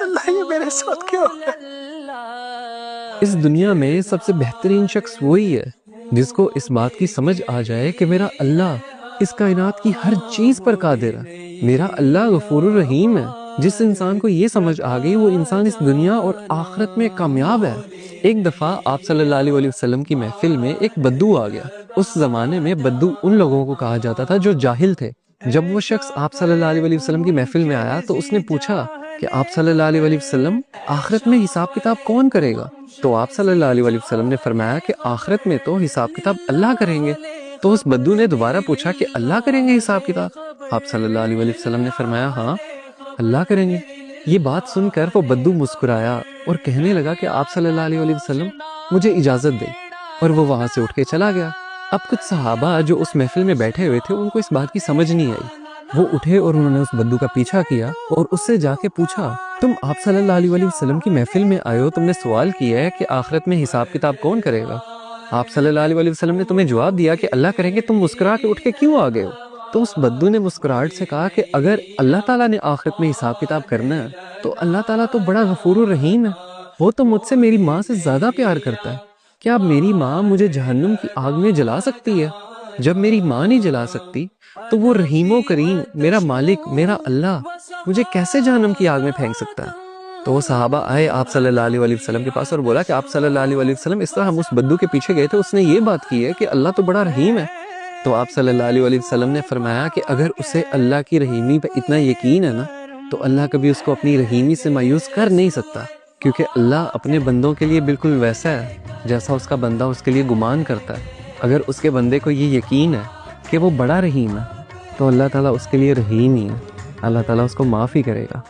اللہ یہ میرے ساتھ کیوں ہو گیا؟ اس دنیا میں سب سے بہترین شخص وہی ہے جس کو اس بات کی سمجھ آ جائے کہ میرا اللہ اس کائنات کی ہر چیز پر قادر ہے، میرا اللہ غفور الرحیم ہے۔ جس انسان کو یہ سمجھ آ گئی وہ انسان اس دنیا اور آخرت میں کامیاب ہے۔ ایک دفعہ آپ صلی اللہ علیہ وسلم کی محفل میں ایک بدو آ گیا۔ اس زمانے میں بدو ان لوگوں کو کہا جاتا تھا جو جاہل تھے۔ جب وہ شخص آپ صلی اللہ علیہ وسلم کی محفل میں آیا تو اس نے پوچھا کہ آپ صلی اللہ علیہ وسلم آخرت میں حساب کتاب کون کرے گا؟ تو آپ صلی اللہ علیہ وسلم نے فرمایا کہ آخرت میں تو حساب کتاب اللہ کریں گے۔ تو اس بدو نے دوبارہ پوچھا کہ اللہ کریں گے حساب کتاب؟ آپ صلی اللہ علیہ وسلم نے فرمایا ہاں اللہ کریں گے۔ یہ بات سن کر وہ بدو مسکرایا اور کہنے لگا کہ آپ صلی اللہ علیہ وسلم مجھے اجازت دے، اور وہ وہاں سے اٹھ کے چلا گیا۔ اب کچھ صحابہ جو اس محفل میں بیٹھے ہوئے تھے ان کو اس بات کی سمجھ نہیں آئی۔ وہ اٹھے اور انہوں نے اس بدو کا پیچھا کیا اور اس سے جا کے پوچھا تم آپ صلی اللہ علیہ وسلم کی محفل میں آئے ہو، تم نے سوال کیا ہے کہ آخرت میں حساب کتاب کون کرے گا؟ آپ صلی اللہ علیہ وسلم نے تمہیں جواب دیا کہ اللہ کریں گے، تم مسکرا کے اٹھ کے کیوں آ گئے ہو؟ تو اس بدو نے مسکراہٹ سے کہا کہ اگر اللہ تعالیٰ نے آخرت میں حساب کتاب کرنا ہے تو اللہ تعالیٰ تو بڑا غفور الرحیم ہے، وہ تو مجھ سے میری ماں سے زیادہ پیار کرتا ہے۔ کیا اب میری ماں مجھے جہنم کی آگ میں جلا سکتی ہے؟ جب میری ماں نہیں جلا سکتی تو وہ رحیم و کریم میرا مالک میرا اللہ مجھے کیسے جہنم کی آگ میں پھینک سکتا ہے؟ تو وہ صحابہ آئے آپ صلی اللہ علیہ وسلم کے پاس اور بولا کہ آپ صلی اللہ علیہ وسلم اس طرح ہم اس بدو کے پیچھے گئے تھے، اس نے یہ بات کی ہے کہ اللہ تو بڑا رحیم ہے۔ تو آپ صلی اللہ علیہ وسلم نے فرمایا کہ اگر اسے اللہ کی رحیمی پہ اتنا یقین ہے نا تو اللہ کبھی اس کو اپنی رحیمی سے مایوس کر نہیں سکتا، کیونکہ اللہ اپنے بندوں کے لیے بالکل ویسا ہے جیسا اس کا بندہ اس کے لیے گمان کرتا ہے۔ اگر اس کے بندے کو یہ یقین ہے کہ وہ بڑا رحیم ہے تو اللہ تعالیٰ اس کے لیے رحیم ہی ہے، اللہ تعالیٰ اس کو معاف ہی کرے گا۔